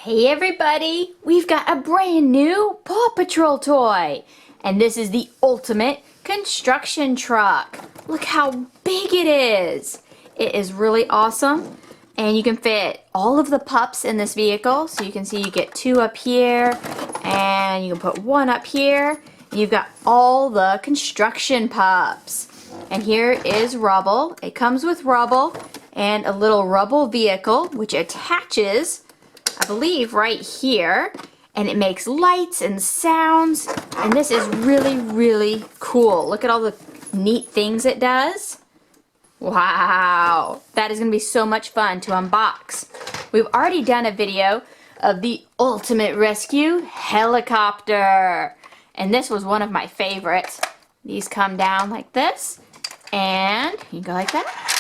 Hey everybody, we've got a brand new Paw Patrol toy. And this is the ultimate construction truck. Look how big it is. It is really awesome. And you can fit all of the pups in this vehicle. So you can see you get two up here and you can put one up here. And you've got all the construction pups. And here is Rubble. It comes with Rubble and a little Rubble vehicle which attaches, I believe, right here, and it makes lights and sounds, and this is really cool. Look at all the neat things it does. Wow, that is going to be so much fun to unbox. We've already done a video of the Ultimate Rescue Helicopter, and this was one of my favorites. These come down like this, and you go like that.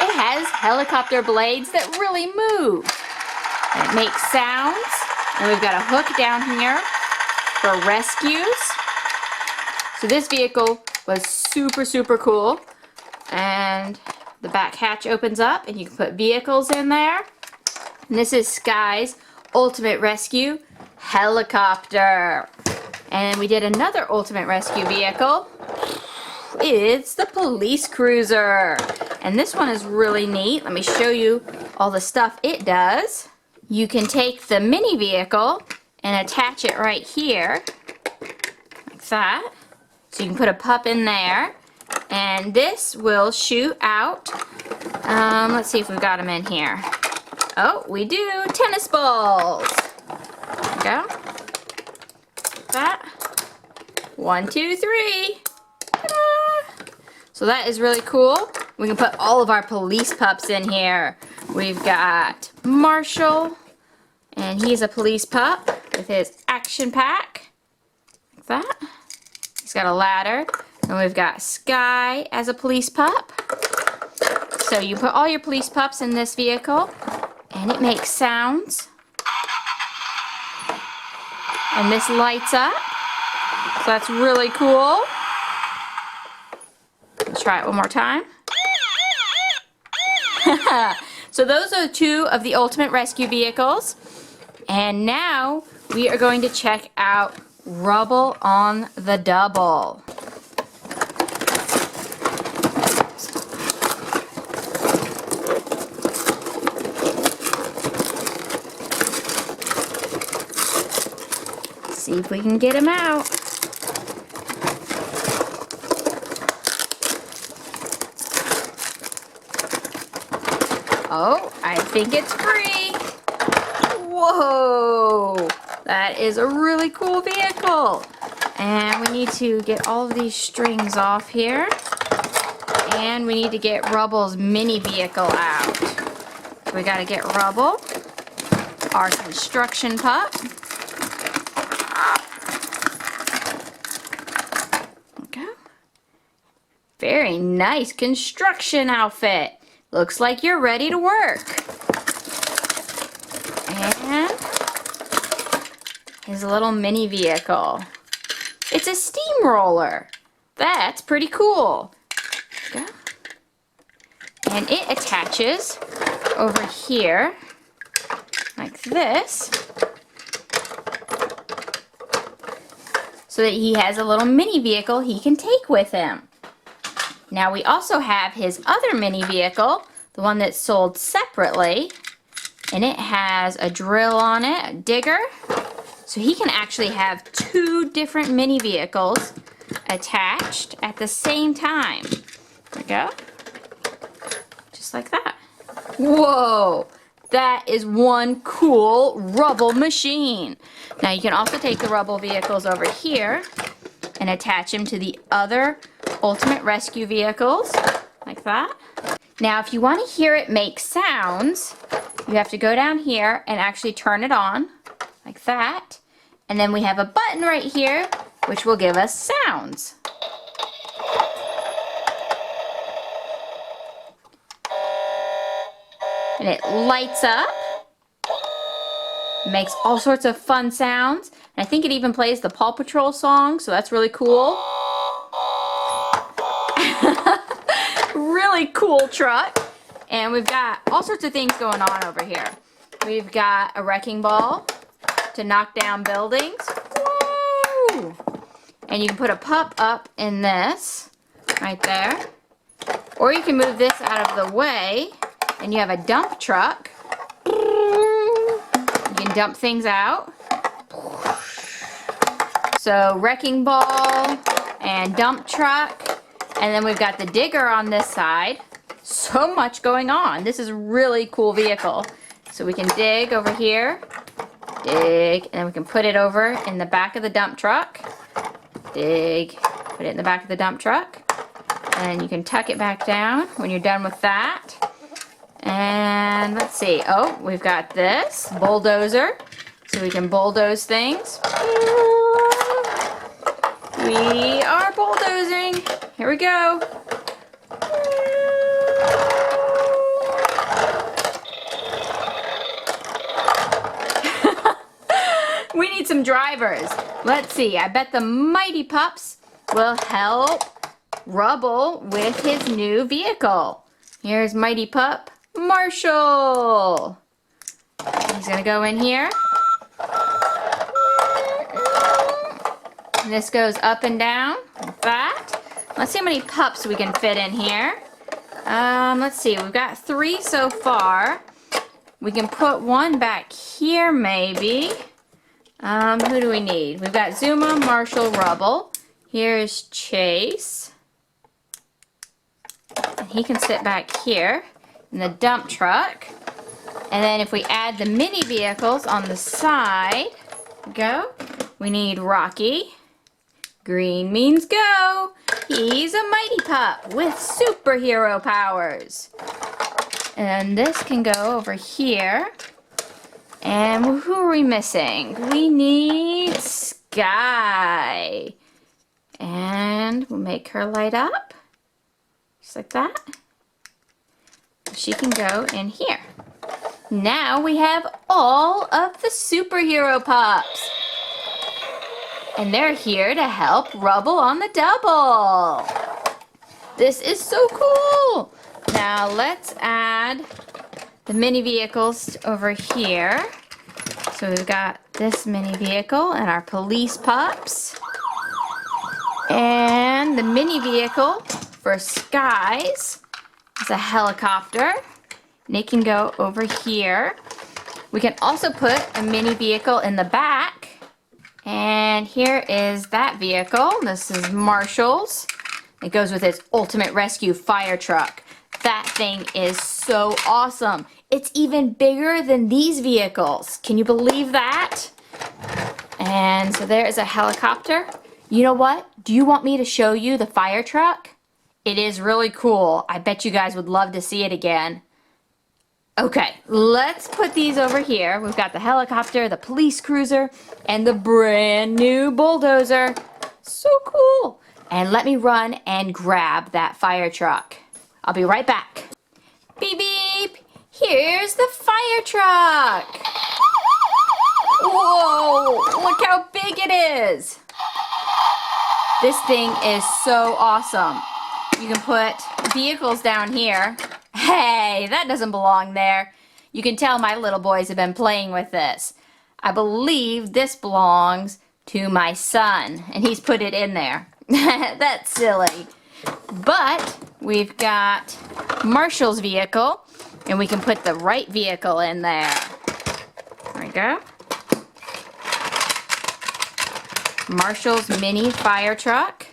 It has helicopter blades that really move. And it makes sounds. And we've got a hook down here for rescues. So this vehicle was super cool. And the back hatch opens up and you can put vehicles in there. And this is Sky's Ultimate Rescue Helicopter. And we did another Ultimate Rescue vehicle. It's the Police Cruiser. And this one is really neat. Let me show you all the stuff it does. You can take the mini vehicle and attach it right here, like that. So you can put a pup in there. And this will shoot out, let's see if we've got them in here. Oh, we do, tennis balls. There we go. That. 1, 2, 3. Ta-da! So that is really cool. We can put all of our police pups in here. We've got Marshall, and he's a police pup with his action pack, like that. He's got a ladder. And we've got Sky as a police pup. So you put all your police pups in this vehicle, and it makes sounds. And this lights up. So that's really cool. Let's try it one more time. So those are two of the Ultimate Rescue vehicles. And now we are going to check out Rubble on the Double. See if we can get him out. Oh, I think it's free. Whoa, that is a really cool vehicle. And we need to get all of these strings off here. And we need to get Rubble's mini vehicle out. So we gotta get Rubble, our construction pup. Okay. Very nice construction outfit. Looks like you're ready to work. And his little mini vehicle. It's a steamroller. That's pretty cool. Go. And it attaches over here like this, so that he has a little mini vehicle he can take with him. Now we also have his other mini vehicle, the one that's sold separately, and it has a drill on it, a digger, so he can actually have two different mini vehicles attached at the same time. There we go. Just like that. Whoa! That is one cool Rubble machine. Now you can also take the Rubble vehicles over here and attach them to the other Ultimate Rescue vehicles, like that. Now if you want to hear it make sounds, you have to go down here and actually turn it on, like that. And then we have a button right here, which will give us sounds. And it lights up, makes all sorts of fun sounds. And I think it even plays the Paw Patrol song, so that's really cool. Really cool truck. And we've got all sorts of things going on over here. We've got a wrecking ball to knock down buildings. Woo! And you can put a pup up in this, right there. Or you can move this out of the way, and you have a dump truck. You can dump things out. So wrecking ball and dump truck. And then we've got the digger on this side. So much going on. This is a really cool vehicle. So we can dig over here. Dig, and then we can put it over in the back of the dump truck. Dig, put it in the back of the dump truck. And you can tuck it back down when you're done with that. And let's see. Oh, we've got this bulldozer. So we can bulldoze things. We are bulldozing. Here we go. We need some drivers. Let's see. I bet the Mighty Pups will help Rubble with his new vehicle. Here's Mighty Pup Marshall. He's gonna go in here. And this goes up and down like that. Let's see how many pups we can fit in here. Let's see. We've got 3 so far. We can put one back here maybe. Who do we need? We've got Zuma, Marshall, Rubble. Here's Chase. And he can sit back here in the dump truck. And then if we add the mini vehicles on the side, go. We need Rocky. Green means go. He's a Mighty Pup with superhero powers. And this can go over here. And who are we missing? We need Sky. And we'll make her light up. Just like that. She can go in here. Now we have all of the superhero pups. And they're here to help Rubble on the double. This is so cool. Now let's add the mini vehicles over here. So we've got this mini vehicle and our police pups. And the mini vehicle for Skies is a helicopter. And it can go over here. We can also put a mini vehicle in the back. And here is that vehicle. This is Marshall's. It goes with its ultimate rescue fire truck. That thing is so awesome. It's even bigger than these vehicles. Can you believe that? And so there is a helicopter. You know what? Do you want me to show you the fire truck? It is really cool. I bet you guys would love to see it again. Okay, let's put these over here. We've got the helicopter, the police cruiser, and the brand new bulldozer. So cool. And let me run and grab that fire truck. I'll be right back. Beep, beep. Here's the fire truck. Whoa, look how big it is. This thing is so awesome. You can put vehicles down here. Hey, that doesn't belong there. You can tell my little boys have been playing with this. I believe this belongs to my son, and he's put it in there. That's silly. But we've got Marshall's vehicle, and we can put the right vehicle in there. There we go. Marshall's mini fire truck.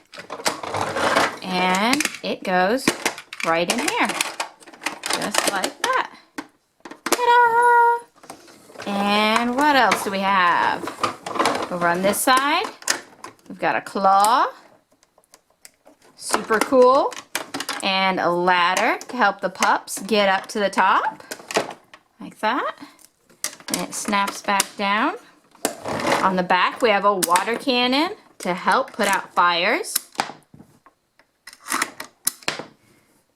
And it goes right in here. Just like that. Ta-da! And what else do we have? Over on this side, we've got a claw. Super cool. And a ladder to help the pups get up to the top. Like that. And it snaps back down. On the back, we have a water cannon to help put out fires.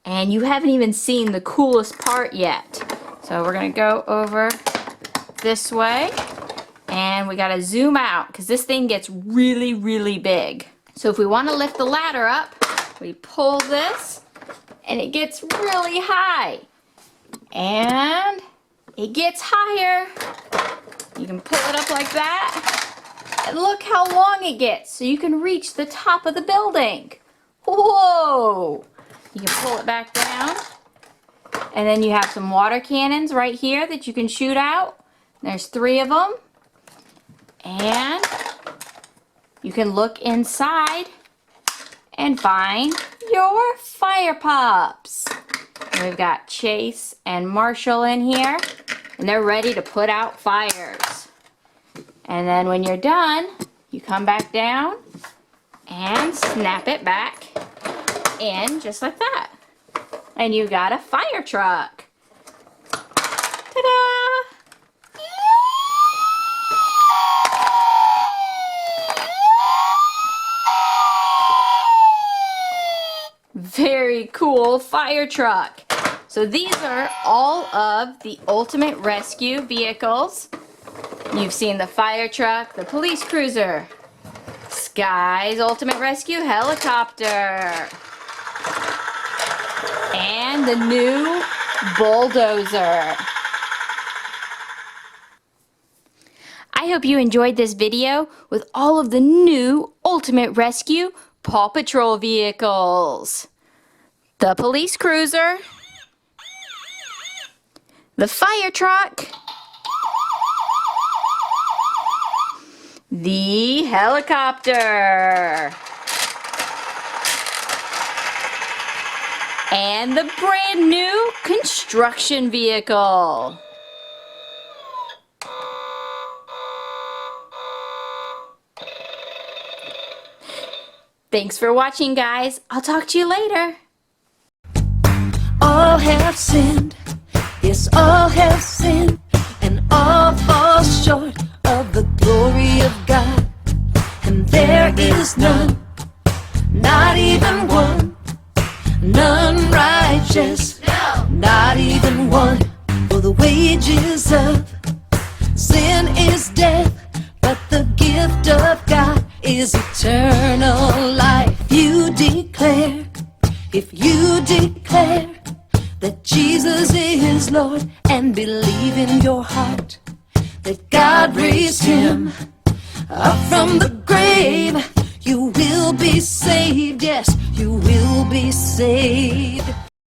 And you haven't even seen the coolest part yet. So we're going to go over this way. And we got to zoom out because this thing gets really, really big. So if we want to lift the ladder up, we pull this and it gets really high. And it gets higher. You can pull it up like that. And look how long it gets, so you can reach the top of the building. Whoa! You can pull it back down. And then you have some water cannons right here that you can shoot out. There's 3 of them. And you can look inside and find your fire pups. And we've got Chase and Marshall in here, and they're ready to put out fires. And then when you're done, you come back down and snap it back in just like that. And you got a fire truck. Ta-da! Very cool fire truck. So these are all of the Ultimate Rescue vehicles. You've seen the fire truck, the police cruiser, Sky's Ultimate Rescue helicopter, and the new bulldozer. I hope you enjoyed this video with all of the new Ultimate Rescue Paw Patrol vehicles. The police cruiser, the fire truck, the helicopter, and the brand new construction vehicle. Thanks for watching, guys. I'll talk to you later. All have sinned, yes, all have sinned, and all fall short of the glory of God. And there is none, not even one, none righteous, no, not even one. For the wages of sin is death, but the gift of God is eternal life. If you declare that Jesus is Lord and believe in your heart that God raised him up from the grave, you will be saved. Yes, you will be saved.